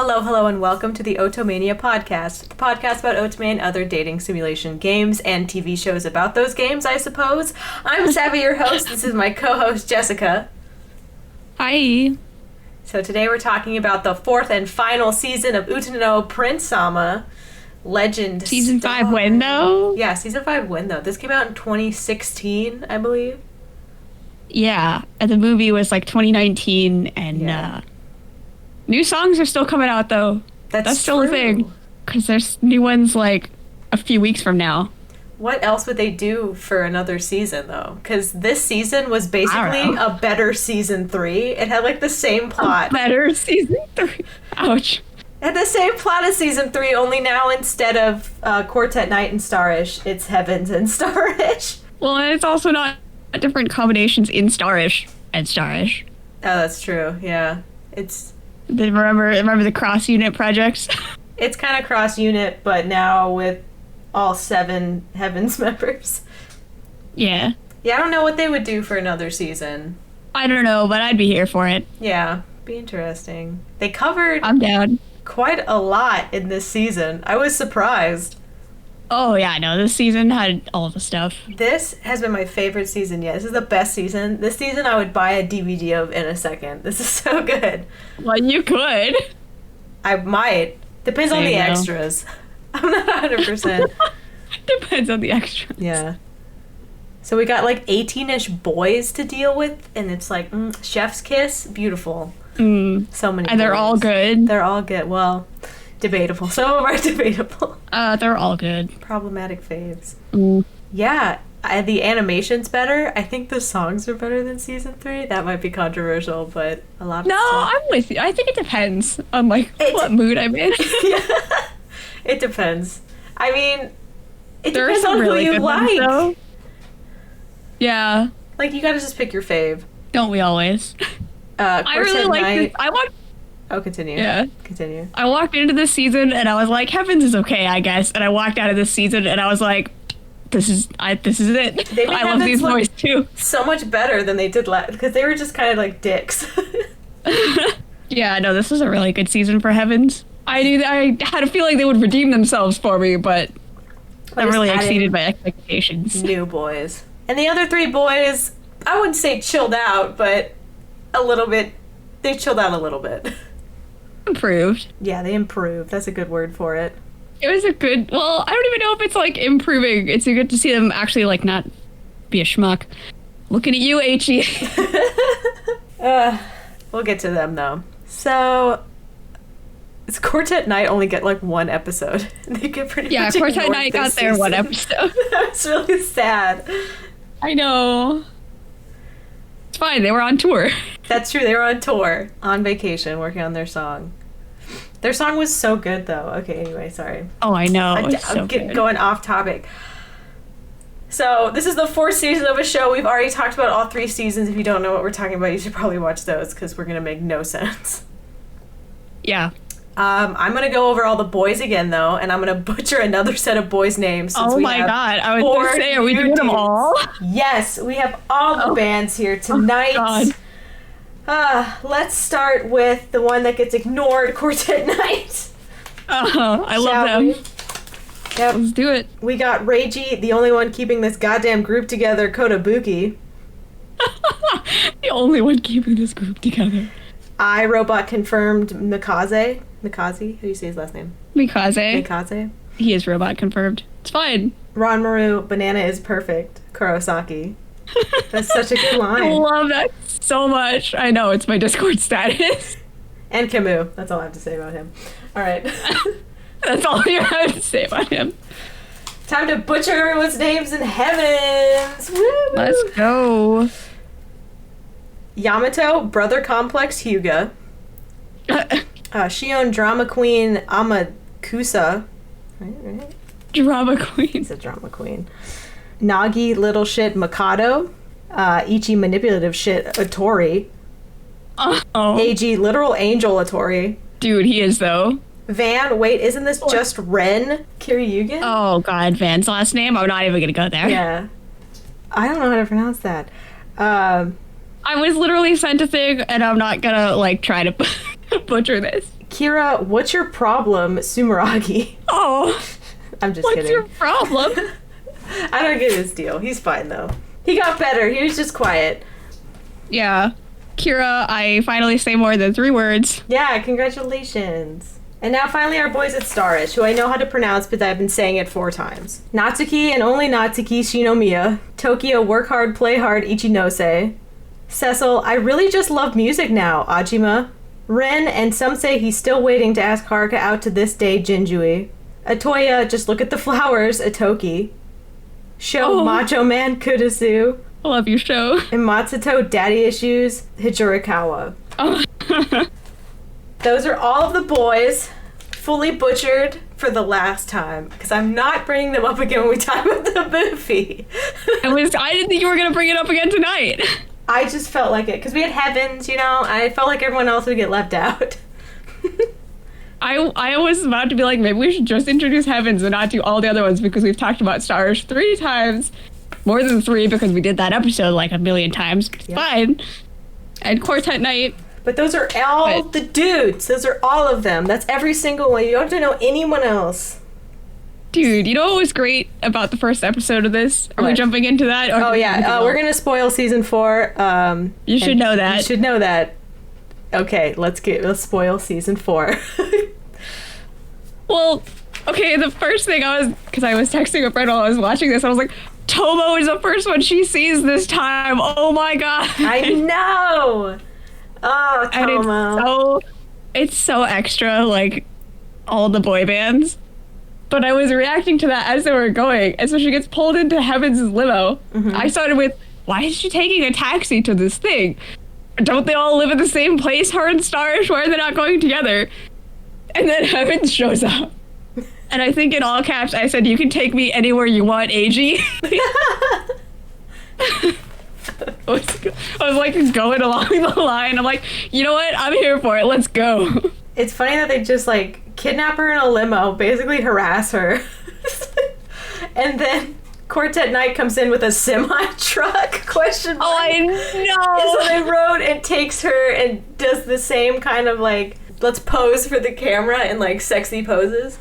Hello, hello, and welcome to the Oto-Mania podcast. The podcast about Oto-Mania and other dating simulation games and TV shows about those games, I suppose. I'm Savvy, your host. This is my co-host, Jessica. Hi. So today we're talking about the fourth and final season of Uta no Prince Sama Legend. Season 5 win, though? Yeah, Season 5 win, though. This came out in 2016, I believe. Yeah, and the movie was like 2019, and new songs are still coming out, though. That's still a thing, because there's new ones like a few weeks from now. What else would they do for another season, though? Because this season was basically a better Season 3. It had like the same plot. A better Season 3. Ouch. It had the same plot as Season 3, only now instead of Quartet Night and Starish, it's Heavens and Starish. Well, and it's also not different combinations in Starish and Starish. Oh, that's true, yeah. Remember the cross-unit projects? It's kind of cross-unit, but now with all 7 Heavens members. Yeah. Yeah, I don't know what they would do for another season. I don't know, but I'd be here for it. Yeah, be interesting. They covered I'm down. quite a lot in this season. I was surprised. Oh, yeah, no, this season had all the stuff. This has been my favorite season yet. This is the best season. This season I would buy a DVD of in a second. This is so good. Well, you could. I might. Depends on the There you go. extras. I'm not 100%. Depends on the extras. Yeah. So we got like 18-ish boys to deal with, and it's like, chef's kiss, beautiful. So many And they're boys. all good. They're all good. Well, debatable. Some of them are debatable. They're all good. Problematic faves. Yeah, the animation's better. I think the songs are better than Season 3. That might be controversial, but a lot of No, stuff. I'm with you. I think it depends on what mood I'm in. It depends. I mean, it There are depends some on really who you good ones, like. though. Yeah, Like, you gotta just pick your fave. don't we always? I really like this. Oh, continue. Yeah. Continue. I walked into this season and I was like, Heavens is okay, I guess. And I walked out of this season and I was like, this is it. They made I love Heavens these look boys too. so much better than they did last, because they were just kind of like dicks. Yeah, no, this was a really good season for Heavens. I had a feeling they would redeem themselves for me, but that just really adding exceeded my expectations. New boys. And the other 3 boys, I wouldn't say chilled out, but a little bit. They chilled out a little bit. Improved. Yeah, they improved. That's a good word for it. It was a good, well, I don't even know if it's like improving. It's good to see them actually like not be a schmuck. Looking at you, H.E. We'll get to them though. So, it's Quartet Night only get like 1 episode. They get pretty much Quartet ignored Night this got their 1 season. episode. That's really sad. I know. It's fine, they were on tour. That's true. They were on tour, on vacation, working on their song. Their song was so good, though. Okay, anyway, sorry. Oh, I know. I'm It's so good. going off topic. So, this is the 4th season of a show. We've already talked about all 3 seasons. If you don't know what we're talking about, you should probably watch those, because we're going to make no sense. Yeah. I'm going to go over all the boys again, though, and I'm going to butcher another set of boys' names. Since Oh we my have god. I was 4 going to say, are we new doing them dudes. all? Yes, we have all the bands here tonight. Oh god. Let's start with the one that gets ignored, Quartet Night. I love Shall them. we? Yep. Let's do it. We got Reiji, the only one keeping this goddamn group together, Kotobuki. The only one keeping this group together. iRobot confirmed Mikaze. Mikaze? How do you say his last name? Mikaze. Mikaze. He is robot confirmed. It's fine. Ranmaru, Banana is perfect. Kurosaki. That's such a good I line. love that so much. I know, it's my Discord status. And Camus. That's all I have to say about him. All right. That's all you have to say about him. Time to butcher everyone's names in Heavens. Woo! Let's go. Yamato, Brother Complex Hyuga. Shion Drama Queen Amakusa. Right? Drama queen. He's a drama queen. Nagi Little Shit Mikado. Ichi Manipulative Shit Otori. Oh. AG Literal Angel Otori. Dude, he is though. Van, wait, isn't this just Ren Kiryugen? Oh god, Van's last name? I'm not even gonna go there. Yeah. I don't know how to pronounce that. I was literally sent a thing, and I'm not gonna, like, try to butcher this. Kira, what's your problem, Sumeragi? Oh. I'm just kidding. What's your problem? I don't get his deal. He's fine, though. He got better. He was just quiet. Yeah. Kira, I finally say more than 3 words. Yeah, congratulations. And now finally our boys at Starish, who I know how to pronounce because I've been saying it 4 times. Natsuki and only Natsuki Shinomiya. Tokyo, work hard, play hard, Ichinose. Cecil, I really just love music now, Ajima. Ren, and some say he's still waiting to ask Haruka out to this day, Jinjui. Atoya, just look at the flowers, Atoki. Sho, Macho Man, Kudasu. I love you, Sho. And Matsuto, daddy issues, Hijirikawa. Oh. Those are all of the boys, fully butchered for the last time, because I'm not bringing them up again when we talk about the movie. I didn't think you were going to bring it up again tonight. I just felt like it, because we had Heavens, you know, I felt like everyone else would get left out. I was about to be like, maybe we should just introduce Heavens and not do all the other ones, because we've talked about Stars 3 times. More than 3, because we did that episode like a million times. It's fine. And Quartet Night. But those are all the dudes. Those are all of them. That's every single one. You don't have to know anyone else. Dude, you know what was great about the first episode of this? Are we jumping into that? Oh, yeah. We're going to spoil season 4. You should know that. You should know that. Okay, let's spoil season 4. Well, okay, the first thing because I was texting a friend while I was watching this, I was like, Tomo is the first one she sees this time. Oh my god. I know. Oh, Tomo. And it's so extra, like, all the boy bands. But I was reacting to that as they were going. And so she gets pulled into Heaven's limo. Mm-hmm. I started with, why is she taking a taxi to this thing? Don't they all live in the same place, her and Starish? Why are they not going together? And then Heavens shows up. And I think in all caps, I said, you can take me anywhere you want, AG. I was like going along the line. I'm like, you know what? I'm here for it. Let's go. It's funny that they just like kidnap her in a limo, basically harass her. And then Quartet Night comes in with a semi-truck, question mark. Oh, I know. So they rode and takes her and does the same kind of like, let's pose for the camera in like sexy poses.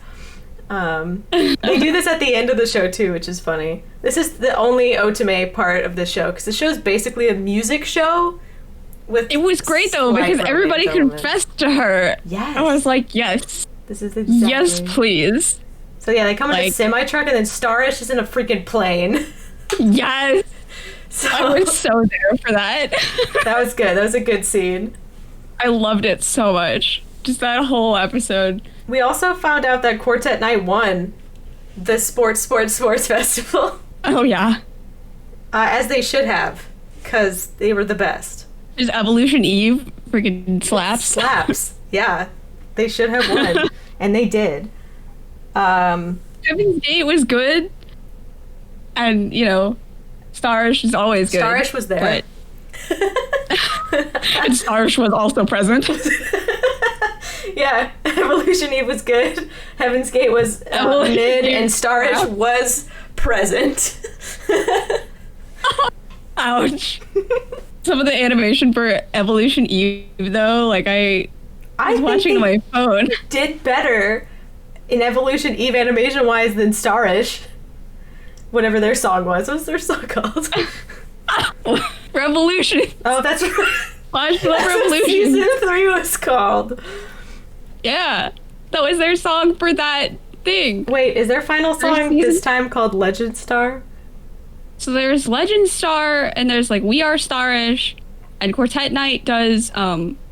They do this at the end of the show too, which is funny. This is the only Otome part of the show, because the show is basically a music show. It was great though, because everybody confessed to her. Yes. I was like, yes. This is exactly. Yes, please. So yeah, they come in a semi-truck, and then Starish is in a freaking plane. Yes. So, I was so there for that. That was good. That was a good scene. I loved it so much. Just that whole episode. We also found out that Quartet Night won the Sports Festival. Oh, yeah. As they should have, because they were the best. Is Evolution Eve freaking slaps? Slaps, yeah. They should have won, and they did. Heaven's Gate was good, and, you know, Starish is always good. Starish was there. And Starish was also present. Yeah, Evolution Eve was good. Heaven's Gate was mid, and Starish was present. Ouch. Some of the animation for Evolution Eve, though, like I was watching on my phone. Did better in Evolution Eve animation-wise than Starish. Whatever their song was. What was their song called? Revolution. Oh, that's right. Flash Revolution. Season 3 was called. Yeah. That was their song for that thing. Wait, is their final song this time called Legend Star? So there's Legend Star, and there's like We Are Starish, and Quartet Night does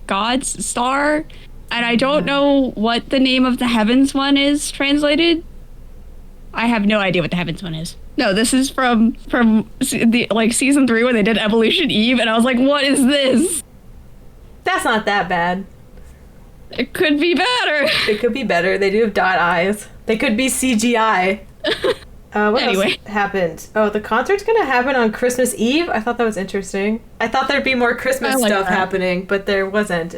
God's Star, and I don't know what the name of the Heavens one is translated. I have no idea what the Heavens one is. No, this is from the like season 3 when they did Evolution Eve, and I was like, what is this? That's not that bad. It could be better. It could be better. They do have dot eyes. They could be CGI. What else happened? Oh, the concert's gonna happen on Christmas Eve? I thought that was interesting. I thought there'd be more Christmas stuff happening, but there wasn't.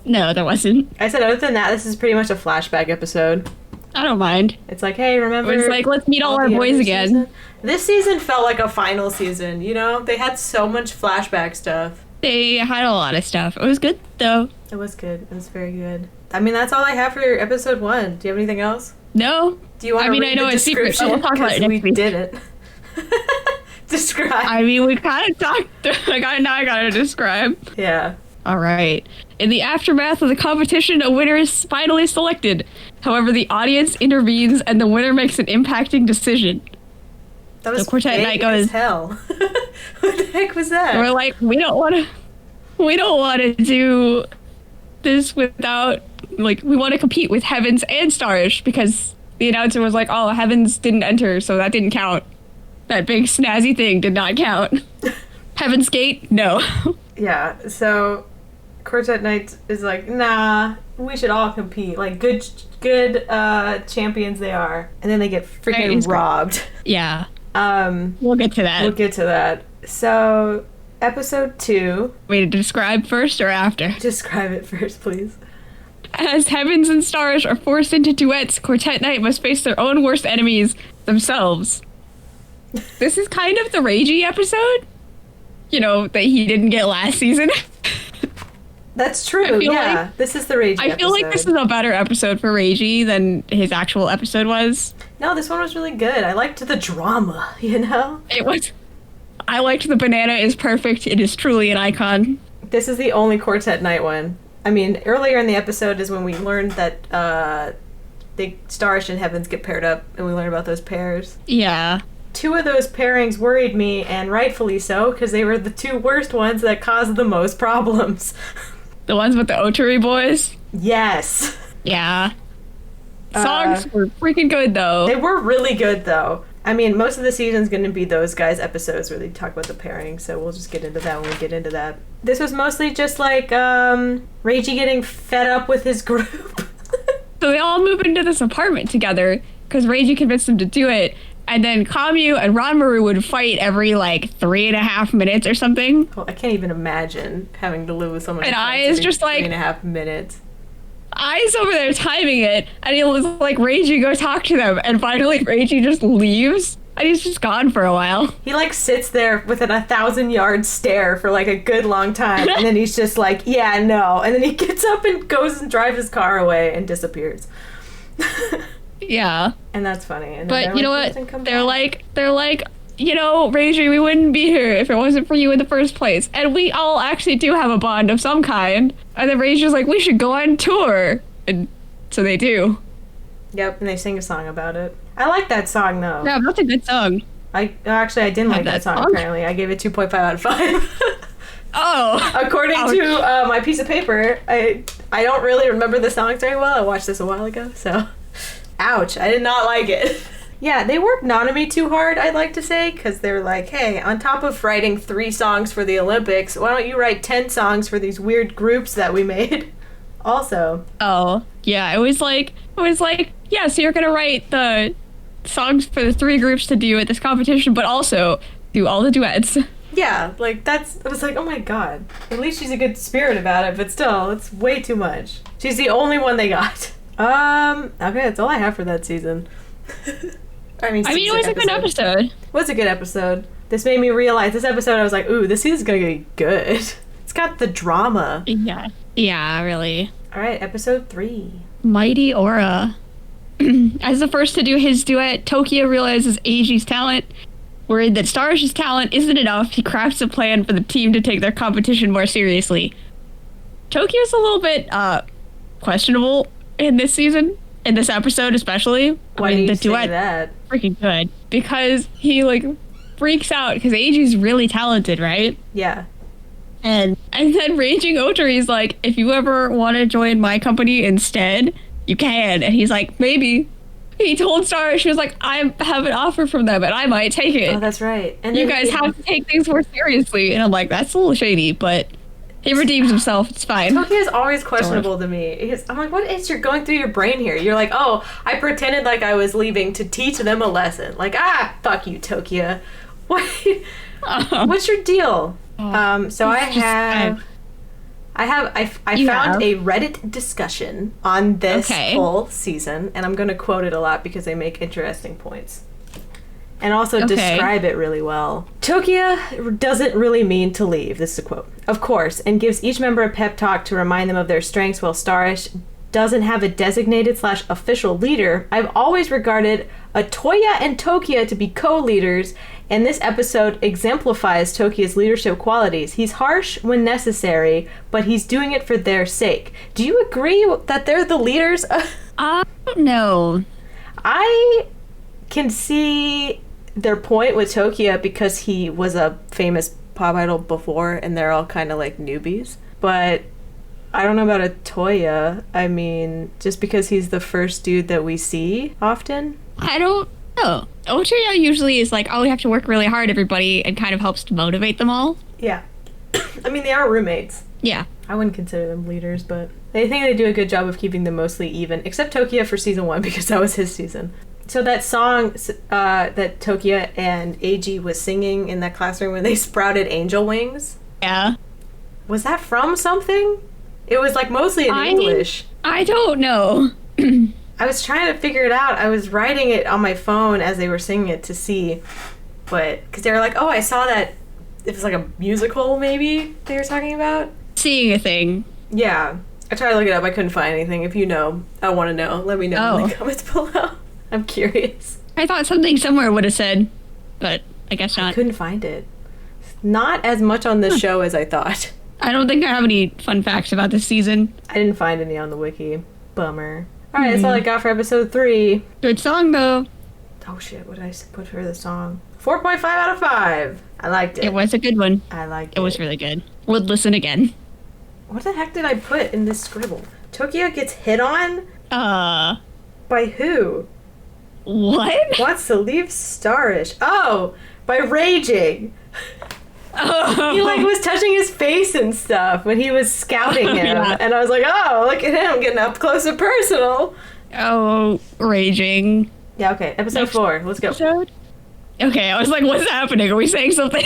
No, there wasn't. I said, other than that, this is pretty much a flashback episode. I don't mind. It's like, hey, remember? It's like, let's meet all our boys again. Season? This season felt like a final season, you know? They had so much flashback stuff. They had a lot of stuff. It was good, though. It was good. It was very good. I mean, that's all I have for episode 1. Do you have anything else? No. Do you want to read I know the it's secret, but description? we'll talk about it next We week. didn't. Describe. I mean, we kind of talked. Now I gotta describe. Yeah. All right. In the aftermath of the competition, a winner is finally selected. However, the audience intervenes and the winner makes an impacting decision. That was the quartet vague night goes, as hell. What the heck was that? We're like, we don't want to do this without, like, we want to compete with Heavens and Starish, because the announcer was like, oh, Heavens didn't enter, so that didn't count. That big snazzy thing did not count. Heaven's Gate? No. Yeah, so Quartet Night is like, nah, we should all compete. Like, good champions they are. And then they get freaking robbed. Yeah. We'll get to that. So, episode 2. Wait, describe first or after? Describe it first, please. As Heavens and Stars are forced into duets, Quartet Night must face their own worst enemies, themselves. This is kind of the Ragey episode. You know, that he didn't get last season. That's true, yeah. This is the Ragey episode. I feel like this is a better episode for Ragey than his actual episode was. No, this one was really good. I liked the drama, you know? It was. I liked the banana is perfect. It is truly an icon. This is the only Quartet Night one. I mean, earlier in the episode is when we learned that the Starish and Heavens get paired up, and we learn about those pairs. Yeah. 2 of those pairings worried me, and rightfully so, because they were the 2 worst ones that caused the most problems. The ones with the Oturi boys? Yes. Yeah. Songs were freaking good, though. They were really good, though. I mean, most of the season's going to be those guys' episodes where they talk about the pairing, so we'll just get into that when we get into that. This was mostly just like Reiji getting fed up with his group. So they all move into this apartment together because Reiji convinced them to do it, and then Kamyu and Ranmaru would fight every like 3.5 minutes or something. Oh, I can't even imagine having to live with someone. And I is just like 3.5 minutes. I's over there timing it, and he was like, Reiji, go talk to them. And finally, Reiji just leaves, and he's just gone for a while. He, like, sits there with an 1,000-yard stare for, like, a good long time, and then he's just like, yeah, no. And then he gets up and goes and drives his car away and disappears. Yeah. And that's funny. And but you know what? They're like, you know, Reiji, we wouldn't be here if it wasn't for you in the first place. And we all actually do have a bond of some kind. And then Reiji's like, we should go on tour. And so they do. Yep, and they sing a song about it. I like that song, though. Yeah, that's a good song. I didn't like that song, apparently. I gave it 2.5 out of 5. Oh. According to my piece of paper, I don't really remember the songs very well. I watched this a while ago, so... Ouch, I did not like it. Yeah, they worked Nanami too hard, I'd like to say, because they're like, hey, on top of writing 3 songs for the Olympics, why don't you write 10 songs for these weird groups that we made? Also. Oh, yeah, it was like, yeah, so you're gonna write the songs for the 3 groups to do at this competition, but also do all the duets. Yeah, like, I was like, oh my god. At least she's a good spirit about it, but still, it's way too much. She's the only one they got. Okay, that's all I have for that season. I mean, it was a good episode. It was a good episode. This made me realize, this episode, I was like, ooh, this season's gonna be good. It's got the drama. Yeah. Yeah, really. Alright, episode 3. Mighty Aura. As the first to do his duet, Tokyo realizes Eiji's talent. Worried that Starish's talent isn't enough, he crafts a plan for the team to take their competition more seriously. Tokyo's a little bit, questionable in this season. In this episode, especially. Why do you say that? Freaking good. Because he, like, freaks out, because Eiji's really talented, right? Yeah. And then Raging Otori's like, if you ever want to join my company instead, you can. And he's like, maybe. He told Star, she was like, I have an offer from them, and I might take it. Oh, that's right. And you guys have to take things more seriously. And I'm like, that's a little shady, but... He redeems himself. It's fine. Tokyo is always questionable to me. I'm like, what is going through your brain here? You're like, oh, I pretended like I was leaving to teach them a lesson. Like, fuck you, Tokyo. What? What's your deal? So I found a Reddit discussion on this whole season, and I'm going to quote it a lot because they make interesting points. And also describe it really well. Tokyo doesn't really mean to leave. This is a quote. Of course, and gives each member a pep talk to remind them of their strengths, while Starish doesn't have a designated / official leader, I've always regarded Otoya and Tokia to be co-leaders, and this episode exemplifies Tokia's leadership qualities. He's harsh when necessary, but he's doing it for their sake. Do you agree that they're the leaders? No. I can see their point with Tokia because he was a famous pop idol before, and they're all kind of like newbies. But I don't know about Otoya. I mean, just because he's the first dude that we see often. I don't know. Otoya usually is like, oh, we have to work really hard, everybody, and kind of helps to motivate them all. Yeah. I mean, they are roommates. Yeah. I wouldn't consider them leaders, but I think they do a good job of keeping them mostly even, except Tokia for season 1 because that was his season. So that song that Tokia and AG was singing in that classroom when they sprouted angel wings. Yeah. Was that from something? It was like mostly in English. I don't know. I was trying to figure it out. I was writing it on my phone as they were singing it to see, but because they were like, oh, I saw that it was like a musical maybe they were talking about. Seeing a thing. Yeah. I tried to look it up. I couldn't find anything. If you know, I want to know. Let me know in the comments below. I'm curious. I thought something somewhere would have said, but I guess not. I couldn't find it. Not as much on the show as I thought. I don't think I have any fun facts about this season. I didn't find any on the wiki. Bummer. Alright, that's all I got for episode 3. Good song, though. Oh shit, what did I put for the song? 4.5 out of 5. I liked it. It was a good one. I liked it. It was really good. Would listen again. What the heck did I put in this scribble? Tokia gets hit on? By who? What? Wants to leave Starish. Oh, by raging. Oh. He like was touching his face and stuff when he was scouting him. Yeah. And I was like, oh, look at him getting up close and personal. Oh, raging. Yeah, okay. Episode 4. Let's go. Episode? Okay, I was like, what's happening? Are we saying something?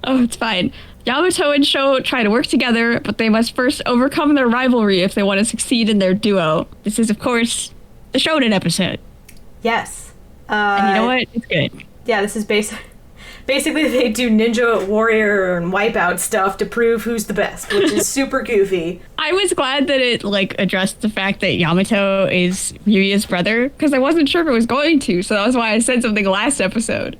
Oh, it's fine. Yamato and Sho try to work together, but they must first overcome their rivalry if they want to succeed in their duo. This is, of course, the Shonen episode. Yes. And you know what? It's good. Yeah, this is basically they do Ninja Warrior and Wipeout stuff to prove who's the best, which is super goofy. I was glad that it like addressed the fact that Yamato is Ryuya's brother, because I wasn't sure if it was going to, so that was why I said something last episode.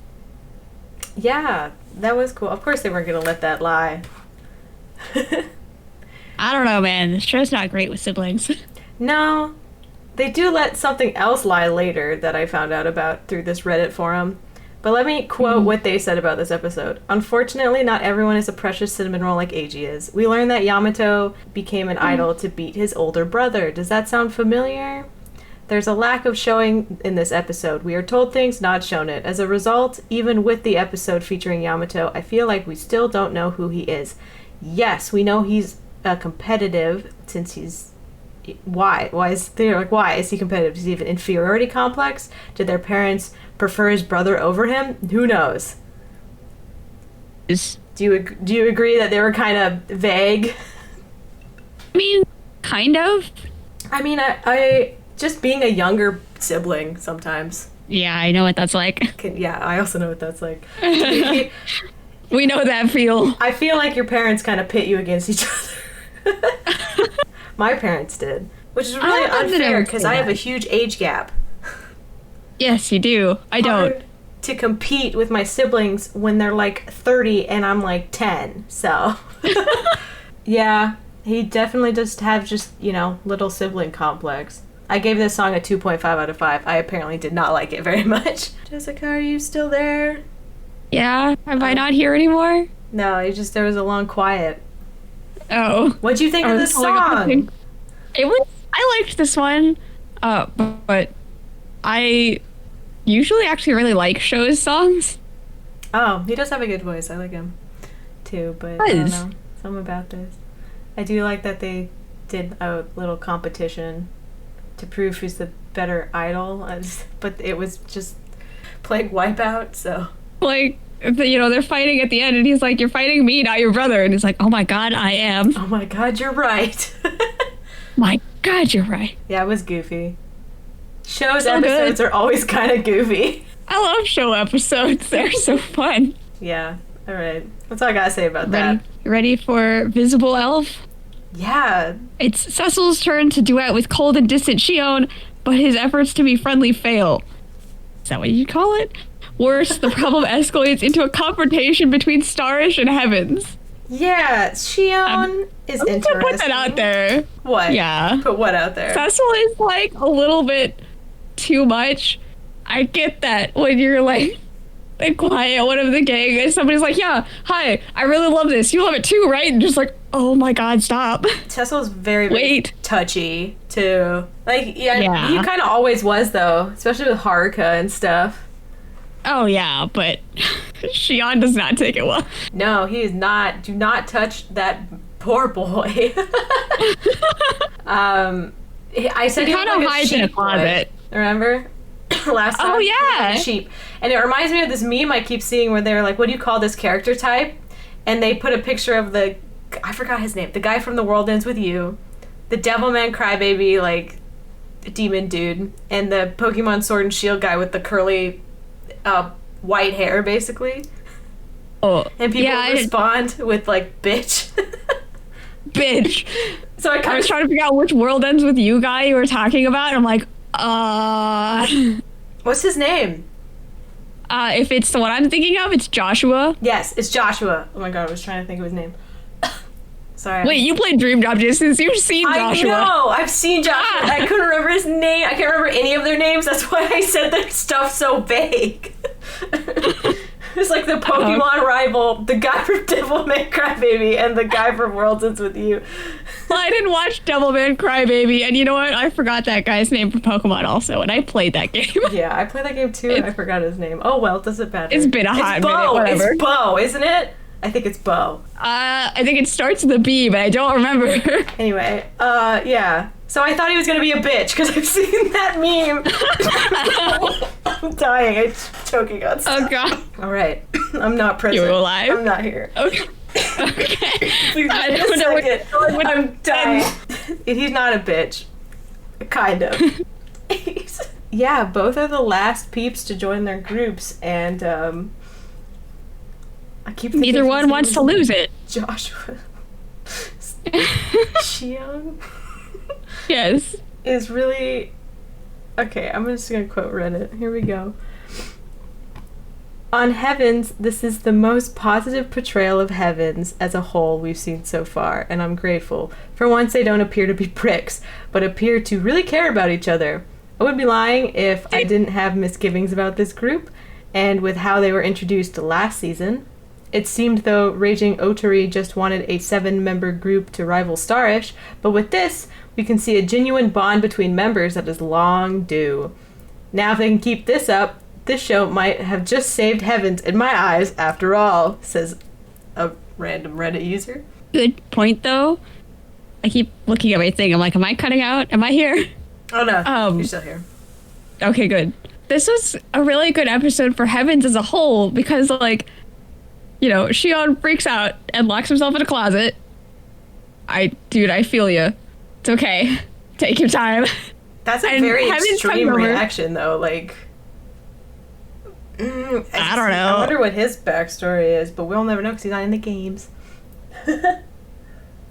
Yeah, that was cool. Of course they weren't going to let that lie. I don't know, man. This show's not great with siblings. No. They do let something else lie later that I found out about through this Reddit forum. But let me quote what they said about this episode. Unfortunately, not everyone is a precious cinnamon roll like Eiji is. We learned that Yamato became an idol to beat his older brother. Does that sound familiar? There's a lack of showing in this episode. We are told things, not shown it. As a result, even with the episode featuring Yamato, I feel like we still don't know who he is. Yes, we know he's competitive since he's... Why? Why is he competitive? Does he have an inferiority complex? Did their parents prefer his brother over him? Who knows? Do you agree that they were kind of vague? I mean, kind of. I mean, I just being a younger sibling sometimes. Yeah, I know what that's like. I also know what that's like. We know that feel. I feel like your parents kind of pit you against each other. My parents did, which is really unfair because I have a huge age gap. Yes, you do. I don't. To compete with my siblings when they're like 30 and I'm like 10, so. Yeah, he definitely does have little sibling complex. I gave this song a 2.5 out of 5. I apparently did not like it very much. Jessica, are you still there? Yeah, am I not here anymore? No, there was a long quiet. Oh. What'd you think of this song? I liked this one, but I usually actually really like Sho's songs. Oh, he does have a good voice. I like him too, but I don't know. Something about this. I do like that they did a little competition to prove who's the better idol, but it was just playing Wipeout, so. Like, they're fighting at the end, and he's like, you're fighting me, not your brother. And he's like, oh my god, I am. Oh my god, you're right. My god, you're right. Yeah, it was goofy. Sho's episodes are always kind of goofy. I love Show episodes. They're so fun. Yeah, alright. That's all I gotta say about that. Ready for Visible Elf? Yeah. It's Cecil's turn to duet with cold and distant Shion, but his efforts to be friendly fail. Is that what you call it? Worse, the problem escalates into a confrontation between Starish and Heavens. Yeah, Shion is I'm interesting. gonna put that out there. What? Yeah. Put what out there? Cecil is like a little bit too much. I get that when you're like the quiet one of the gang and somebody's like, yeah, hi, I really love this. You love it too, right? And just like, oh my god, stop. Cecil's very touchy too. Like, yeah. He kind of always was though, especially with Haruka and stuff. Oh yeah, but Shion does not take it well. No, he is not. Do not touch that poor boy. I said he kind of hides in a closet. Remember? Last time? Oh yeah, sheep. And it reminds me of this meme I keep seeing where they're like, what do you call this character type? And they put a picture of I forgot his name, the guy from The World Ends With You, the Devilman Crybaby, like, demon dude, and the Pokemon Sword and Shield guy with the curly white hair, basically. Oh, and people respond with, like, bitch. Bitch. So I was trying to figure out which World Ends With You guy you were talking about. I'm like, what's his name? If it's the one I'm thinking of, it's Joshua. Yes, it's Joshua. Oh my god, I was trying to think of his name. Sorry. Wait, you played Dream Job Distance. You've seen Joshua. I know. I've seen Joshua. I couldn't remember his name. I can't remember any of their names. That's why I said their stuff so vague. It's like the Pokemon rival, the guy from Devilman Crybaby, and the guy from Worlds Ends With You. Well, I didn't watch Devilman Crybaby, and you know what? I forgot that guy's name from Pokemon also, and I played that game. Yeah, I played that game too, and I forgot his name. Oh well, it doesn't matter. It's been a hot minute, whatever. It's Bo, isn't it? I think it's Bo. I think it starts with a B, but I don't remember. Anyway, yeah. So I thought he was gonna be a bitch because I've seen that meme. I'm dying. I'm choking on stuff. Oh god. All right. I'm not present. You're alive? I'm not here. Okay. Okay. Please I wait don't a know second. I'm dying. He's not a bitch. Kind of. Yeah, both are the last peeps to join their groups, and I keep thinking neither one wants to lose it. Joshua. Shion. Yes. Is really... Okay, I'm just gonna quote Reddit. Here we go. On Heavens, this is the most positive portrayal of Heavens as a whole we've seen so far, and I'm grateful. For once, they don't appear to be pricks, but appear to really care about each other. I would be lying if I didn't have misgivings about this group, and with how they were introduced last season. It seemed, though, Raging Otari just wanted a 7-member group to rival Starish, but with this, we can see a genuine bond between members that is long due. Now, if they can keep this up, this show might have just saved Heavens in my eyes after all, says a random Reddit user. Good point, though. I keep looking at my thing. I'm like, am I cutting out? Am I here? Oh, no. You're still here. Okay, good. This was a really good episode for Heavens as a whole because, like, you know, Shion freaks out and locks himself in a closet. Dude, I feel you. It's okay. Take your time. That's a very extreme reaction, though. Like, I don't know. I wonder what his backstory is, but we'll never know because he's not in the games.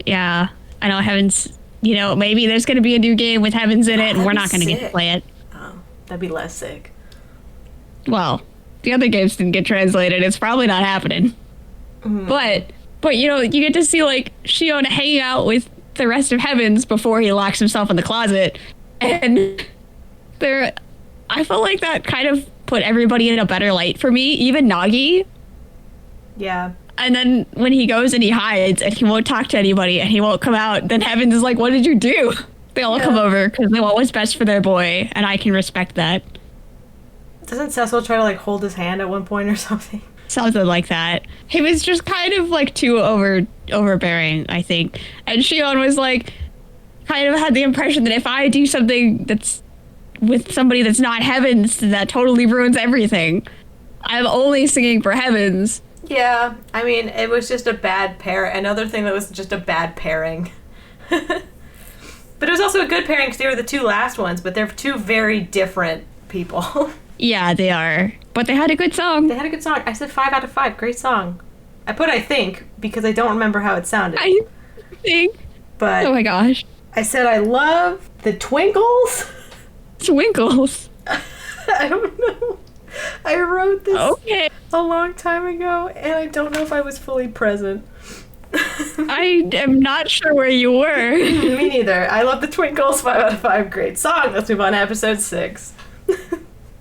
Yeah, I know Heavens. You know, maybe there's going to be a new game with Heavens in it, and we're not going to get to play it. Oh, that'd be less sick. Well, the other games didn't get translated. It's probably not happening. Mm. But you know, you get to see like Shion hanging out with the rest of Heavens before he locks himself in the closet, and I felt like that kind of put everybody in a better light for me, even Nagi. Yeah. And then when he goes and he hides and he won't talk to anybody and he won't come out, then Heavens is like, what did you do? They all come over because they want what's best for their boy, and I can respect that. Doesn't Cecil try to like hold his hand at one point or something? Something like that. He was just kind of like too overbearing, I think. And Shion was like, kind of had the impression that if I do something that's with somebody that's not Heavens, that totally ruins everything. I'm only singing for Heavens. Yeah, I mean, it was just a bad pair. Another thing that was just a bad pairing. But it was also a good pairing because they were the two last ones, but they're two very different people. Yeah, they are. But they had a good song. They had a good song. I said 5 out of 5. Great song. I think because I don't remember how it sounded. I think But Oh my gosh. I said I love the twinkles. Twinkles. I don't know. I wrote this a long time ago, and I don't know if I was fully present. I am not sure where you were. Me neither. I love the twinkles. 5 out of 5. Great song. Let's move on to episode 6.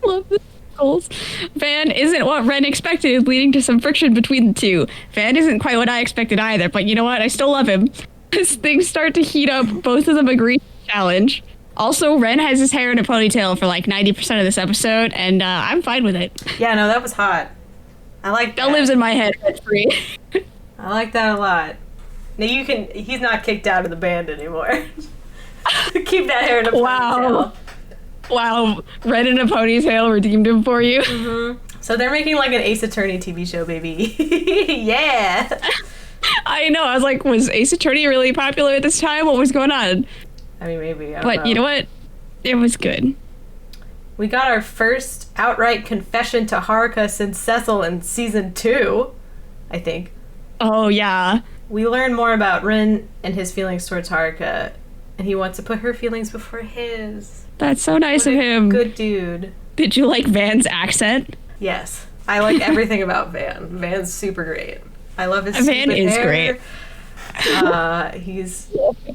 Love the twinkles. Van isn't what Ren expected, leading to some friction between the two. Van isn't quite what I expected either, but you know what? I still love him. As things start to heat up, both of them agree to the challenge. Also, Ren has his hair in a ponytail for like 90% of this episode, and I'm fine with it. Yeah, no, that was hot. I like that. That lives in my head rent-free. I like that a lot. Now he's not kicked out of the band anymore. Keep that hair in a ponytail. Wow, Ren in a ponytail redeemed him for you. Mm-hmm. So they're making like an Ace Attorney TV show, baby. Yeah. I know, I was like, was Ace Attorney really popular at this time? What was going on? I mean, maybe. I don't know. You know what? It was good. We got our first outright confession to Haruka since Cecil in season 2, I think. Oh, yeah. We learn more about Rin and his feelings towards Haruka, and he wants to put her feelings before his. That's so nice of him. Good dude. Did you like Van's accent? Yes. I like everything about Van. Van's super great. I love his Van is hair. Great. He's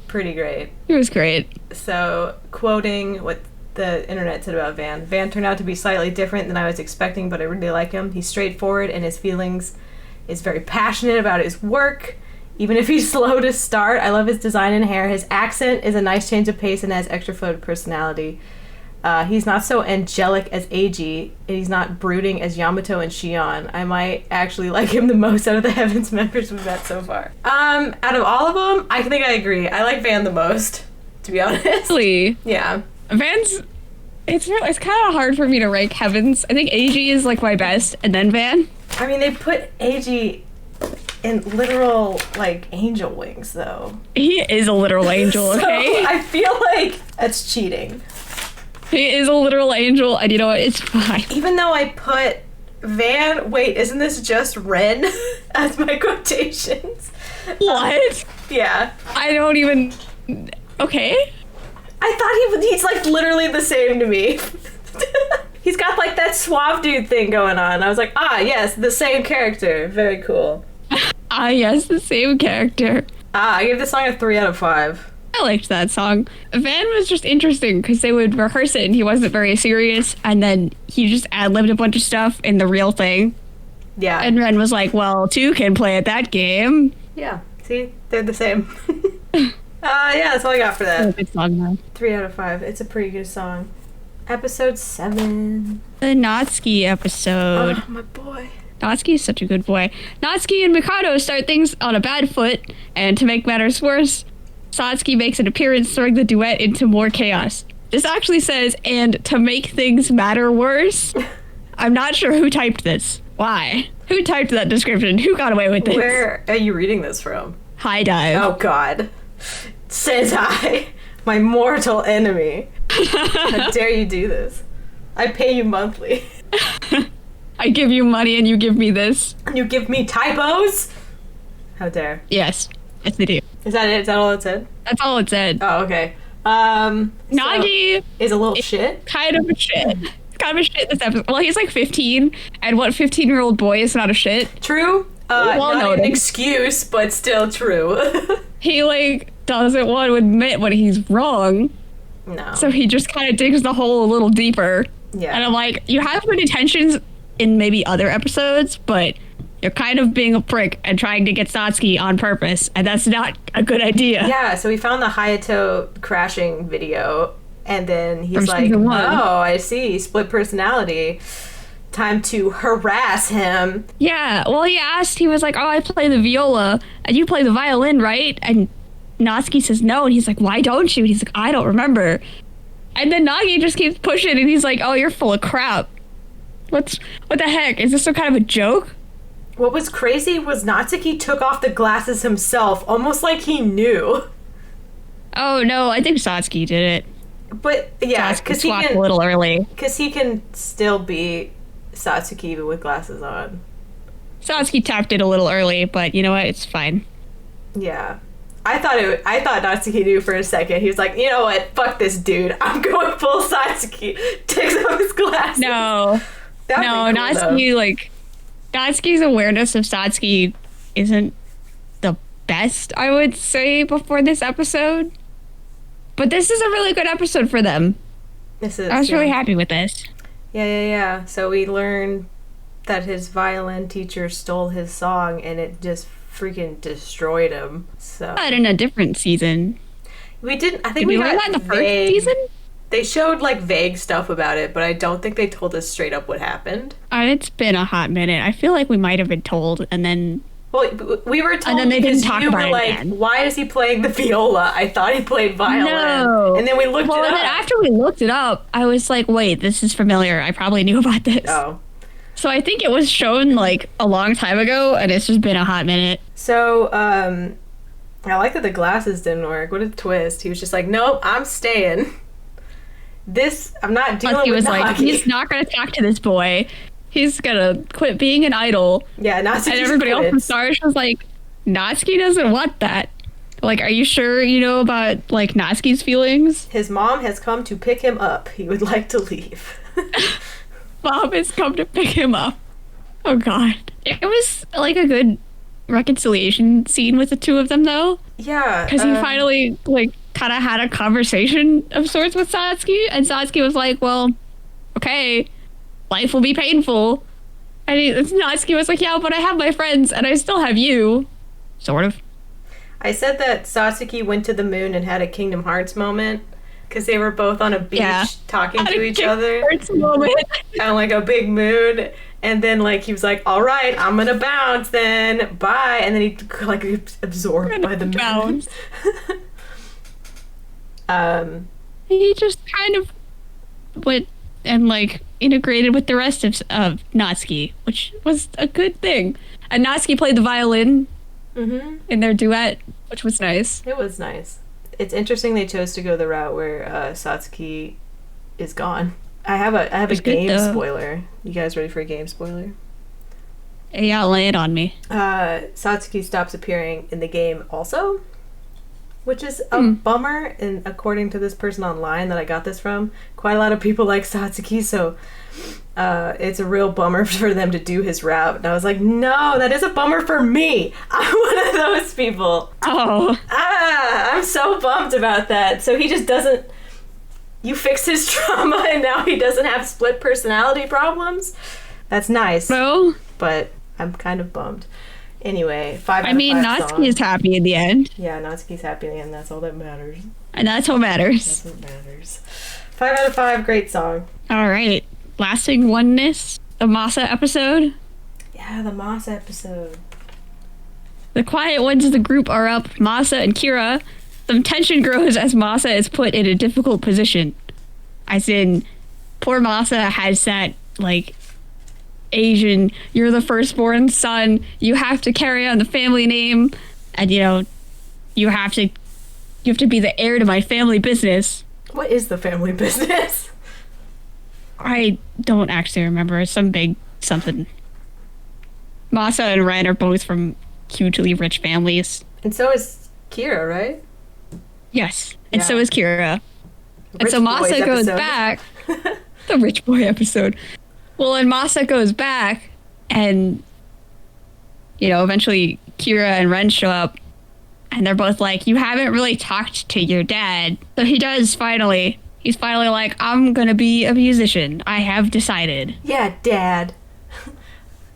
pretty great. He was great. So, quoting what the internet said about Van. Van turned out to be slightly different than I was expecting, but I really like him. He's straightforward and his feelings is very passionate about his work. Even if he's slow to start, I love his design and hair. His accent is a nice change of pace and has extra flow to personality. He's not so angelic as Eiji, and he's not brooding as Yamato and Shion. I might actually like him the most out of the Heavens members we've met so far. Out of all of them, I think I agree. I like Van the most, to be honest. Really? Yeah. Van's... It's kind of hard for me to rank Heavens. I think Eiji is like my best, and then Van. I mean, they put Eiji in literal, like, angel wings, though. He is a literal angel, okay? So I feel like that's cheating. He is a literal angel, and you know what? It's fine. Even though I put Van, wait, isn't this just Ren as my quotations? What? Yeah. I don't even... Okay. I thought he's like literally the same to me. He's got like that suave dude thing going on. I was like, yes, the same character. Very cool. Yes, the same character. I gave this song a 3 out of 5. I liked that song. Van was just interesting because they would rehearse it and he wasn't very serious, and then he just ad-libbed a bunch of stuff in the real thing. Yeah. And Ren was like, well, 2 can play at that game. Yeah. See? They're the same. Yeah, that's all I got for that. Good song, though. 3 out of 5. It's a pretty good song. Episode 7. The Natsuki episode. Oh, my boy. Natsuki is such a good boy. Natsuki and Mikado start things on a bad foot, and to make matters worse, Satsuki makes an appearance, throwing the duet into more chaos. This actually says, and to make things matter worse. I'm not sure who typed this. Why? Who typed that description? Who got away with this? Where are you reading this from? High Dive. Oh, God. Says I, my mortal enemy. How dare you do this? I pay you monthly. I give you money and you give me this. And you give me typos? How dare. Yes. Yes, they do. Is that it? Is that all it said? That's all it said. Oh, okay. Nagi is a little shit? Kind of a shit. Kind of a shit this episode. Well, he's like 15, and what 15-year-old boy is not a shit? True. Not an excuse, but still true. He, like, doesn't want to admit when he's wrong. No. So he just kind of digs the hole a little deeper. Yeah. And I'm like, you have good intentions in maybe other episodes, but you're kind of being a prick and trying to get Satsuki on purpose, and that's not a good idea. Yeah, so we found the Hayato crashing video, and then he's like, oh, I see, split personality. Time to harass him. Yeah, well, he was like, oh, I play the viola, and you play the violin, right? And Natsuki says no, and he's like, why don't you? And he's like, I don't remember. And then Nagi just keeps pushing, and he's like, oh, you're full of crap. What the heck? Is this some kind of a joke? What was crazy was Natsuki took off the glasses himself, almost like he knew. Oh, no, I think Satsuki did it. But, yeah, because he can... a little early. Because he can still be Satsuki even with glasses on. Satsuki tapped it a little early, but you know what? It's fine. Yeah. I thought Natsuki knew for a second. He was like, you know what? Fuck this dude. I'm going full Satsuki. Takes off his glasses. No, Natsuki, like, Natsuki's awareness of Satsuki isn't the best, I would say, before this episode. But this is a really good episode for them. This is. I was really happy with this. Yeah. So we learned that his violin teacher stole his song, and it just freaking destroyed him. So. But in a different season. We didn't. I think Did we got learn that in the first vague, season? They showed like vague stuff about it, but I don't think they told us straight up what happened. It's been a hot minute. I feel like we might have been told, and then. Well, we were told, and then they didn't talk you about were it like, again. why is he playing the viola? I thought he played violin. No. And then we looked it up. And then after we looked it up, I was like, wait, this is familiar. I probably knew about this. Oh. So I think it was shown like a long time ago, and it's just been a hot minute. So, I like that the glasses didn't work. What a twist. He was just like, nope, I'm staying. I'm not dealing He with was Nagi. like, he's not going to talk to this boy. He's going to quit being an idol. Yeah, Natsuki. And everybody else from Stars was like, Natsuki doesn't want that. Like, are you sure you know about, like, Natsuki's feelings? His mom has come to pick him up. He would like to leave. Mom has come to pick him up. Oh, God. It was, like, a good reconciliation scene with the two of them, though. Yeah. Because he finally, like, kind of had a conversation of sorts with Satsuki. And Satsuki was like, well, okay, life will be painful. And Natsuki was like, yeah, but I have my friends and I still have you. Sort of. I said that Satsuki went to the moon and had a Kingdom Hearts moment because they were both on a beach talking to each other. Hearts moment. And like a big moon. And then like he was like, all right, I'm going to bounce then. Bye. And then he like absorbed by the moon. He just kind of went and like integrated with the rest of Natsuki, which was a good thing. And Natsuki played the violin in their duet, which was nice. It was nice. It's interesting they chose to go the route where Satsuki is gone. I have a game spoiler. You guys ready for a game spoiler? Yeah, lay it on me. Satsuki stops appearing in the game also, which is a bummer. And according to this person online that I got this from, quite a lot of people like Satsuki, so it's a real bummer for them to do his route. And I was like, no, that is a bummer for me. I'm one of those people. Oh. I'm so bummed about that. So he just doesn't... You fixed his trauma and now he doesn't have split personality problems? That's nice. No. But I'm kind of bummed. Anyway, 5 out of 5 Natsuki is happy in the end. Yeah, Natsuki's happy in the end. That's all that matters. And that's what matters. That's what matters. 5 out of 5, great song. All right. Lasting Oneness, the Masa episode. Yeah, the Masa episode. The quiet ones of the group are up, Masa and Kira. Some tension grows as Masa is put in a difficult position. As in, poor Masa has that, like, Asian, you're the firstborn son, you have to carry on the family name, and, you have to be the heir to my family business. What is the family business? I don't actually remember. It's some big something. Masa and Ren are both from hugely rich families. And so is Kira, right? Yes. And so is Kira. And Rich so Masa goes episode. back. The rich boy episode. Well, and Masa goes back and, eventually Kira and Ren show up and they're both like, you haven't really talked to your dad. So he does finally. He's finally like, I'm going to be a musician. I have decided. Yeah, Dad.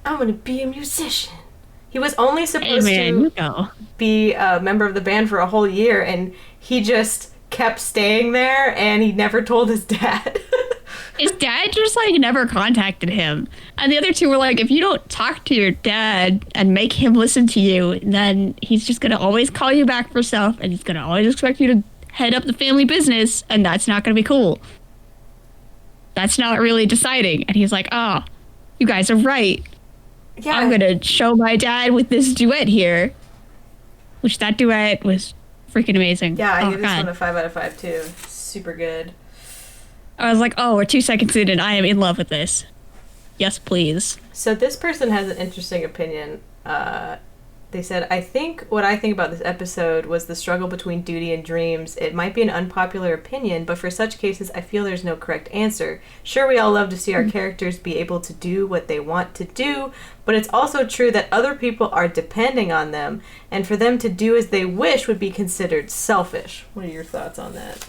I'm going to be a musician. He was only supposed to be a member of the band for a whole year, and he just kept staying there, and he never told his dad. His dad just, never contacted him. And the other two were like, if you don't talk to your dad and make him listen to you, then he's just going to always call you back for stuff, and he's going to always expect you to head up the family business, and that's not going to be cool. That's not really deciding. And he's like, oh, you guys are right. Yeah. I'm going to show my dad with this duet here. Which that duet was freaking amazing. Yeah, I give this one a 5 out of 5 too. Super good. I was like, oh, we're 2 seconds in and I am in love with this. Yes, please. So this person has an interesting opinion. They said, I think what I think about this episode was the struggle between duty and dreams. It might be an unpopular opinion, but for such cases, I feel there's no correct answer. Sure, we all love to see our characters be able to do what they want to do, but it's also true that other people are depending on them, and for them to do as they wish would be considered selfish. What are your thoughts on that?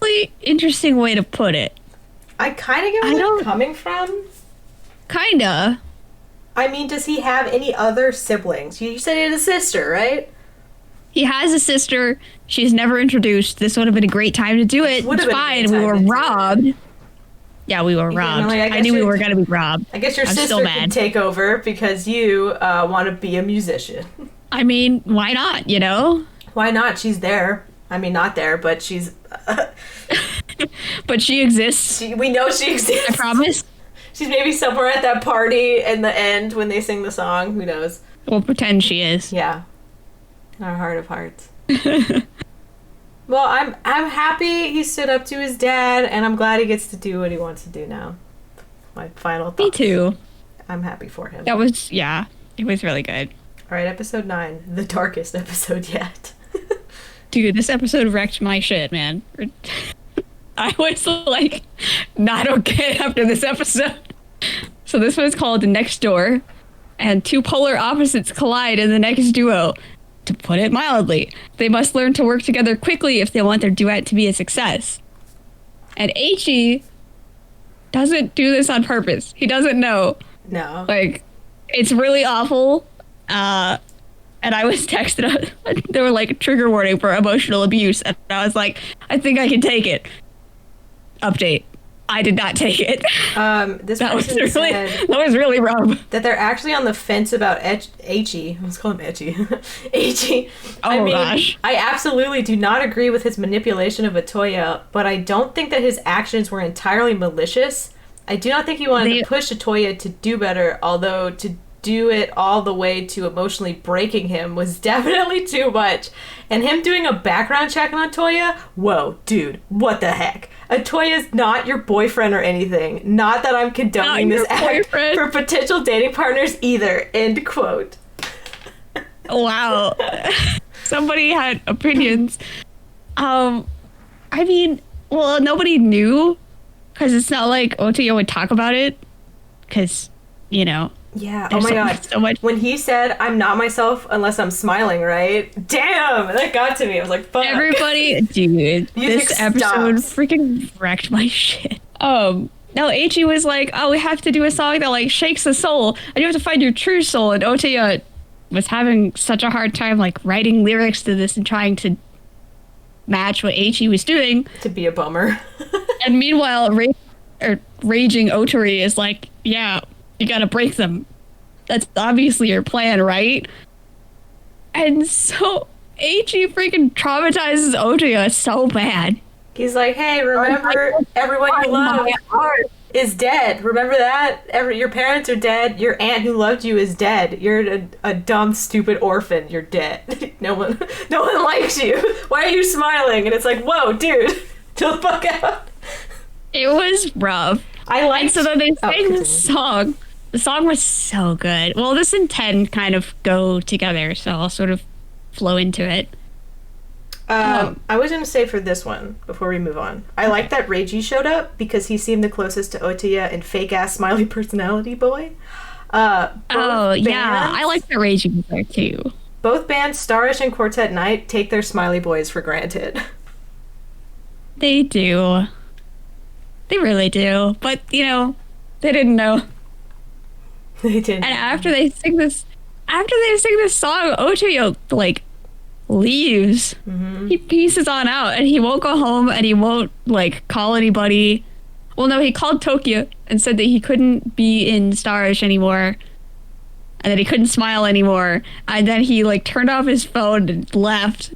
Really interesting way to put it. I kind of get where they're coming from. Kinda. I mean, does he have any other siblings? You said he had a sister, right? He has a sister. She's never introduced. This would have been a great time to do it. It's fine. We were robbed. Yeah, we were robbed. I knew we were going to be robbed. I guess your sister can take over because you want to be a musician. I mean, why not, you know? Why not? She's there. I mean, not there, but she's... But she exists. We know she exists. I promise. She's maybe somewhere at that party in the end when they sing the song. Who knows? We'll pretend she is. Yeah. In our heart of hearts. Well, I'm happy he stood up to his dad, and I'm glad he gets to do what he wants to do now. My final thoughts. Me too. I'm happy for him. That was, yeah, it was really good. All right, episode 9. The darkest episode yet. Dude, this episode wrecked my shit, man. I was like, not okay after this episode. So this one's called Next Door, and two polar opposites collide in the next duo. To put it mildly, they must learn to work together quickly if they want their duet to be a success. And Aichi doesn't do this on purpose. He doesn't know. No. Like, it's really awful. And I was texted, they were like, trigger warning for emotional abuse. And I was like, I think I can take it. Update. I did not take it. That was really rough. That they're actually on the fence about Aichi. Let's call him Aichi. Aichi. Oh, gosh. I absolutely do not agree with his manipulation of Otoya, but I don't think that his actions were entirely malicious. I do not think he wanted to push Otoya to do better, although to do it all the way to emotionally breaking him was definitely too much. And him doing a background check on Otoya? Whoa, dude, what the heck? Otoya's not your boyfriend or anything. Not that I'm condoning this act for potential dating partners either. End quote. Wow. Somebody had opinions. I mean, well, nobody knew, because it's not like Otoya would talk about it, because, you know. Yeah, oh my god. So much. When he said, I'm not myself unless I'm smiling, right? Damn! That got to me. I was like, fuck. Everybody, dude, this episode freaking wrecked my shit. No, Aichi was like, oh, we have to do a song that, like, shakes the soul, and you have to find your true soul, and Otoya was having such a hard time, like, writing lyrics to this and trying to match what Aichi was doing. To be a bummer. And meanwhile, raging Otori is like, yeah, you gotta break them. That's obviously your plan, right? And so Aichi freaking traumatizes Otoya so bad. He's like, hey, remember everyone you love is dead. Remember that? Your parents are dead. Your aunt who loved you is dead. You're a dumb, stupid orphan. You're dead. No one likes you. Why are you smiling? And it's like, whoa, dude, chill the fuck out. It was rough. And so then they sang this song. The song was so good. Well, this and 10 kind of go together, so I'll sort of flow into it. I was going to say for this one, before we move on, I like that Reiji showed up because he seemed the closest to Otoya in fake-ass smiley personality boy. Yeah, I like the Reiji there, too. Both bands, Starish and Quartet Night, take their smiley boys for granted. They do. They really do. But, you know, they didn't know. They didn't. And after they sing this song, Otoya, like, leaves. Mm-hmm. He pieces on out, and he won't go home, and he won't, like, call anybody. Well, no, he called Tokyo and said that he couldn't be in Starish anymore, and that he couldn't smile anymore. And then he, like, turned off his phone and left.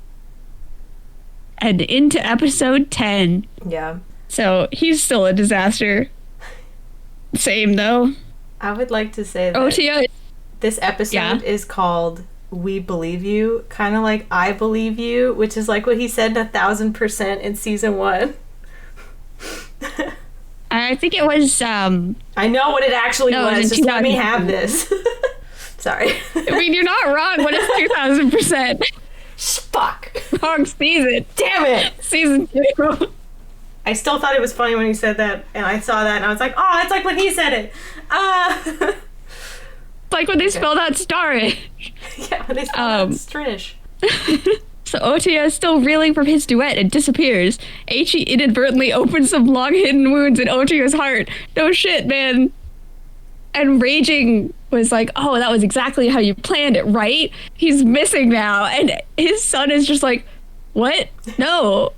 And into episode 10. Yeah. So he's still a disaster. Same, though. I would like to say that Otoya, this episode is called We Believe You, kind of like I Believe You, which is like what he said 1,000% in season 1. I think it was... I know what it actually was, just let me have this. Sorry. I mean, you're not wrong, but it's 2000%. Fuck. Wrong season. Damn it. Season 2. I still thought it was funny when he said that, and I saw that, and I was like, oh, it's like when he said it. It's like when they spelled out Starish. Yeah, when they spelled out Strish. So Oto is still reeling from his duet and disappears. Aichi inadvertently opens some long hidden wounds in Oto's heart. No shit, man. And Raging was like, oh, that was exactly how you planned it, right? He's missing now. And his son is just like, what? No,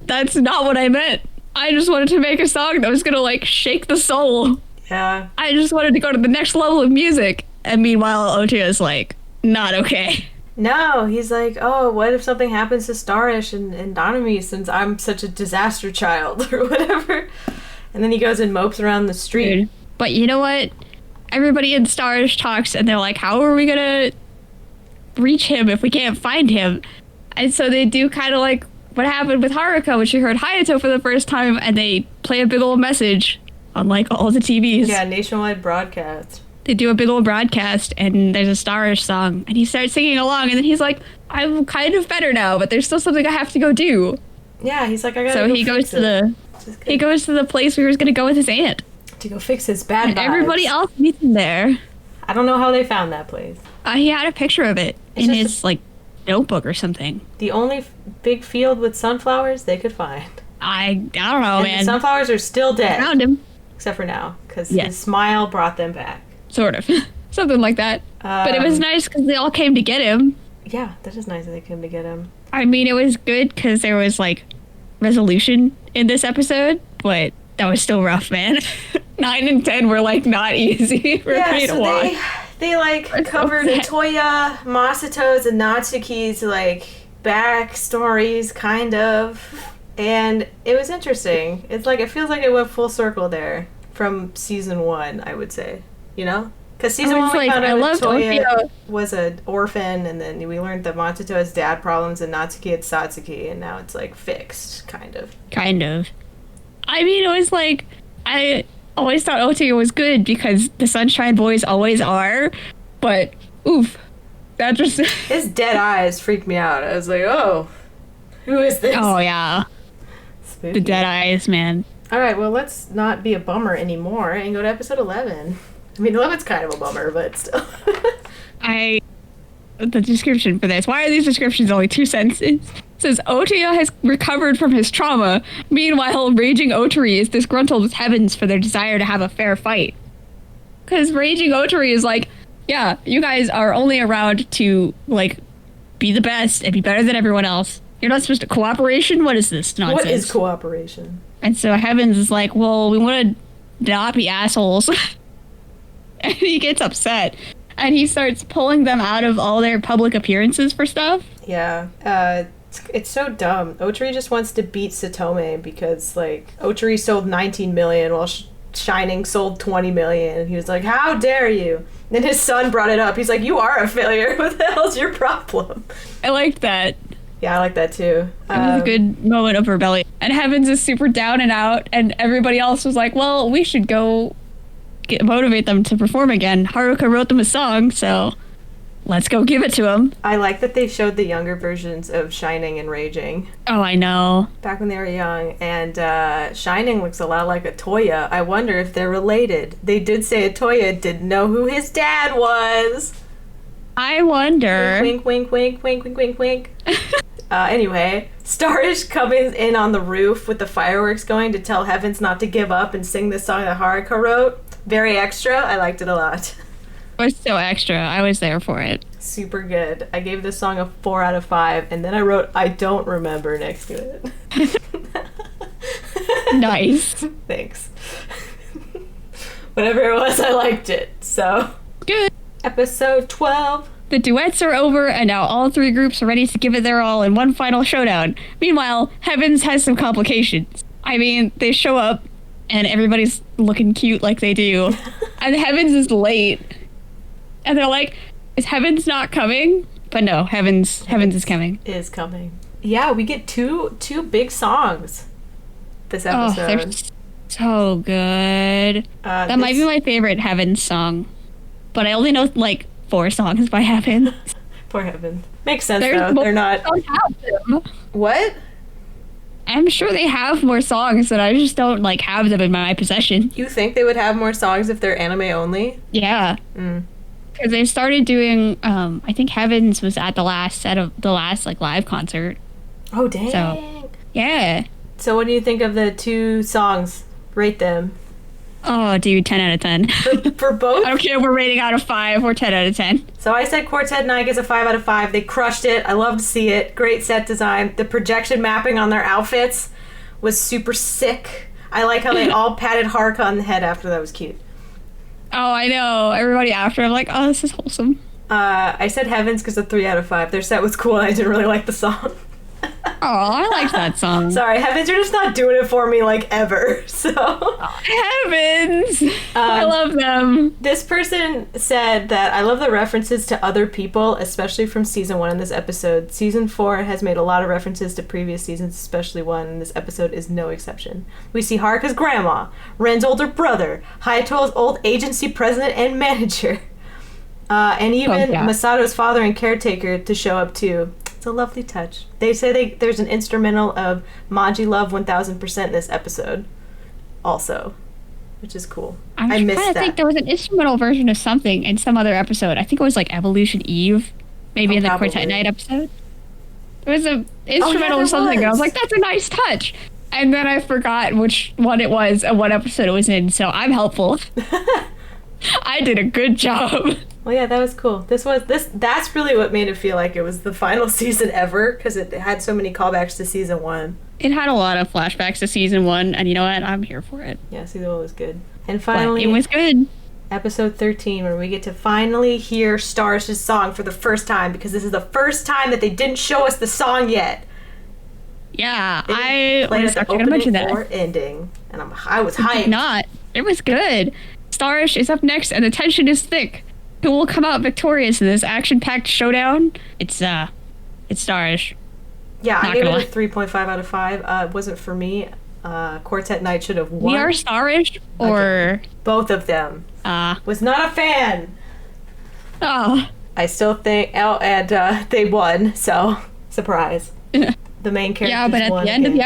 that's not what I meant. I just wanted to make a song that was gonna like shake the soul. Yeah. I just wanted to go to the next level of music. And meanwhile, Oto is like, not okay. No, he's like, oh, what if something happens to Starish and Donami since I'm such a disaster child or whatever? And then he goes and mopes around the street. Dude. But you know what? Everybody in Starish talks and they're like, how are we gonna reach him if we can't find him? And so they do kind of like what happened with Haruka when she heard Hayato for the first time, and they play a big old message on like all the TVs. Yeah, nationwide broadcast. They do a big old broadcast, and there's a Starish song, and he starts singing along, and then he's like, I'm kind of better now, but there's still something I have to go do. Yeah, he's like, I gotta so go he goes fix to it. he goes to the place where he was gonna go with his aunt. To go fix his bad and vibes. Everybody else meets him there. I don't know how they found that place. He had a picture of it in his like notebook or something. The only big field with sunflowers they could find. I don't know, and man. The sunflowers are still dead. Found him. Except for now, because his smile brought them back. Sort of. Something like that. But it was nice because they all came to get him. Yeah, that is nice that they came to get him. I mean, it was good because there was like resolution in this episode, but that was still rough, man. 9 and 10 were like not easy for me to watch. They like covered Toya, Masato's, and Natsuki's like backstories, kind of, and it was interesting. It's like it feels like it went full circle there from season 1, I would say. You know, because season 1 we found out that Toya was an orphan, and then we learned that Masato has dad problems, and Natsuki had Satsuki, and now it's like fixed, kind of. Kind of. I mean, it was like I always thought Oto was good because the Sunshine Boys always are, but oof, that just his dead eyes freaked me out. I was like, oh, who is this? Oh yeah, spooky. The dead eyes, man. All right, well, let's not be a bummer anymore and go to episode 11. I mean, 11's kind of a bummer, but still. The description for this. Why are these descriptions only 2 sentences? It says, Oto has recovered from his trauma. Meanwhile, Raging Otori is disgruntled with Heavens for their desire to have a fair fight. Because Raging Otori is like, yeah, you guys are only around to, like, be the best and be better than everyone else. You're not supposed to cooperation? What is this nonsense? What is cooperation? And so Heavens is like, well, we want to not be assholes. And he gets upset. And he starts pulling them out of all their public appearances for stuff. Yeah. It's so dumb. Otori just wants to beat Satome because, like, Otori sold 19 million while Shining sold 20 million. And he was like, how dare you? And then his son brought it up. He's like, you are a failure. What the hell's your problem? I liked that. Yeah, I like that too. It was a good moment of rebellion. And Heavens is super down and out. And everybody else was like, well, we should go motivate them to perform again. Haruka wrote them a song, so let's go give it to them. I like that they showed the younger versions of Shining and Raging. Oh, I know. Back when they were young. And Shining looks a lot like Otoya. I wonder if they're related. They did say Otoya didn't know who his dad was. I wonder. Wink, wink, wink, wink, wink, wink, wink. Anyway, Starish comes in on the roof with the fireworks going to tell Heavens not to give up and sing this song that Haruka wrote. Very extra. I liked it a lot. It was so extra. I was there for it. Super good. I gave this song a 4 out of 5, and then I wrote I don't remember next to it. Nice. Thanks. Whatever it was, I liked it. So good. Episode 12. The duets are over, and now all 3 groups are ready to give it their all in one final showdown. Meanwhile, Heavens has some complications. I mean, they show up, and everybody's looking cute like they do. And Heavens is late. And they're like, is Heavens not coming? But no, Heavens is coming. Is coming. Yeah, we get two big songs this episode. Oh, they're so good. That might be my favorite Heavens song. But I only know, like, 4 songs by Heaven. Poor Heaven. Makes sense, though. They're not... Don't have them. What? I'm sure they have more songs, but I just don't, like, have them in my possession. You think they would have more songs if they're anime only? Yeah. Because they started doing, I think Heavens was at the last like, live concert. Oh, dang. So, yeah. So what do you think of the 2 songs? Rate them. Oh, dude, 10 out of 10. For both? I don't care if we're rating out of 5 or 10 out of 10. So I said Quartet Night gets a 5 out of 5. They crushed it. I love to see it. Great set design. The projection mapping on their outfits was super sick. I like how they all patted Haruka on the head after. That was cute. Oh, I know. Everybody after, I'm like, oh, this is wholesome. I said Heavens because of 3 out of 5. Their set was cool and I didn't really like the song. Oh, I liked that song. Sorry, Heavens, you're just not doing it for me, like, ever. So Heavens! I love them. This person said that I love the references to other people, especially from season 1 in this episode. Season 4 has made a lot of references to previous seasons, especially 1, and this episode is no exception. We see Haruka's grandma, Ren's older brother, Hayato's old agency president and manager, and even Masato's father and caretaker to show up too. It's a lovely touch. They say there's an instrumental of Manji Love 1000% in this episode also, which is cool. I missed that. I think there was an instrumental version of something in some other episode. I think it was like Evolution Eve, maybe in the probably. Quartet Night episode. There was an instrumental of something, and I was like, that's a nice touch. And then I forgot which one it was and what episode it was in, so I'm helpful. I did a good job. Well, yeah, that was cool. That's really what made it feel like it was the final season ever, because it had so many callbacks to season 1. It had a lot of flashbacks to season 1, and you know what? I'm here for it. Yeah, season 1 was good. And finally, it was good. Episode 13, where we get to finally hear Stars' song for the first time, because this is the first time that they didn't show us the song yet. Yeah, I was actually going to mention that. Or ending, and I was hyped. It did not. It was good. Starish is up next, and the tension is thick. Who will come out victorious in this action-packed showdown? It's Starish. Yeah, I gave it a 3.5 out of 5. It wasn't for me. Quartet Night should have won. We are Starish, or both of them. Was not a fan. Oh. I still think. Oh, and they won. So surprise. The main characters. Yeah, but at the end of the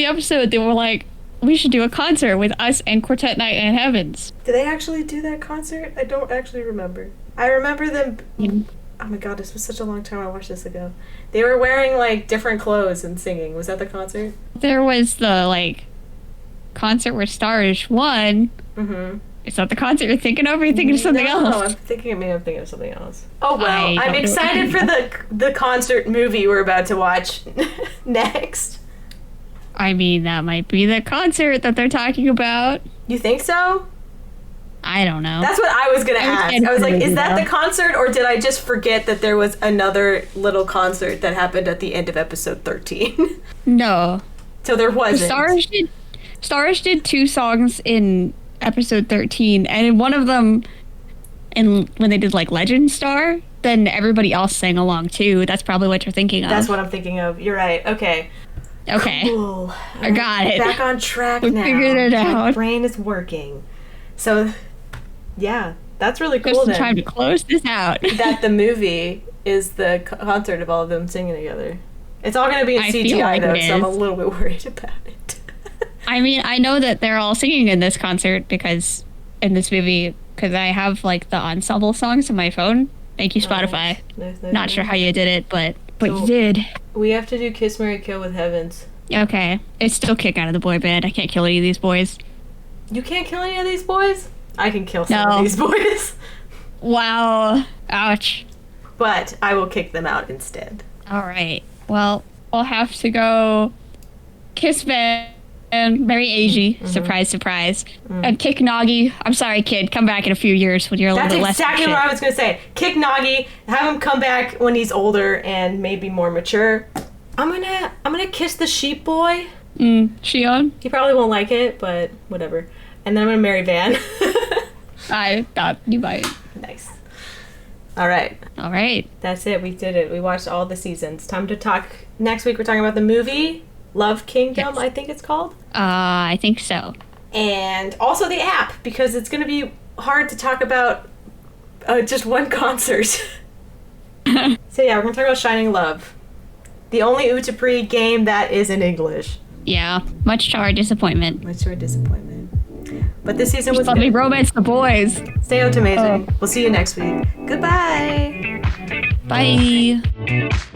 episode, they were like, we should do a concert with us and Quartet Night and Heavens. Did they actually do that concert? I don't actually remember. I remember them... Oh my god, this was such a long time I watched this ago. They were wearing, like, different clothes and singing. Was that the concert? There was the, like, concert where Starish won. Mm-hmm. Is that the concert you're thinking of, or are you thinking of something else? No, I'm thinking of something else. Oh, well, I'm excited for the concert movie we're about to watch next. I mean, that might be the concert that they're talking about. You think so? I don't know. That's what I was going to ask. I was like, is that the concert, or did I just forget that there was another little concert that happened at the end of episode 13? No. So there wasn't. Starish did 2 songs in episode 13, and in one of them, when they did, like, Legend Star, then everybody else sang along, too. That's probably what you're thinking of. That's what I'm thinking of. You're right. Okay. Cool. I got it. Back on track now. Figured it out. My brain is working. So, yeah, that's really cool. There's time to close this out. That the movie is the concert of all of them singing together. It's all going to be in CGI, though, so I'm a little bit worried about it. I mean, I know that they're all singing in this concert in this movie, because I have, like, the ensemble songs on my phone. Thank you, Spotify. Nice. Not sure how you did it, but you did. We have to do Kiss, Marry, Kill with Heavens. Okay. It's still kick out of the boy band. I can't kill any of these boys. You can't kill any of these boys? I can kill some of these boys. Wow. Ouch. But I will kick them out instead. All right. Well, I'll have to go Kiss Band and marry Eiji. Mm-hmm. Surprise, surprise. Mm. And kick Nagi. I'm sorry, kid. Come back in a few years when you're a little bit less. That's exactly what I was going to say. Kick Nagi. Have him come back when he's older and maybe more mature. I'm gonna kiss the sheep boy. Shion? He probably won't like it, but whatever. And then I'm gonna marry Van. I thought you might. Nice. All right. That's it. We did it. We watched all the seasons. Time to talk. Next week we're talking about the movie Love Kingdom, yes. I think it's called. I think so. And also the app, because it's gonna be hard to talk about just one concert. So yeah, we're gonna talk about Shining Love. The only Utapri game that is in English. Yeah, much to our disappointment. Much to our disappointment. But this season was Let me romance the boys. Stay Oto-Amazing. We'll see you next week. Goodbye. Bye.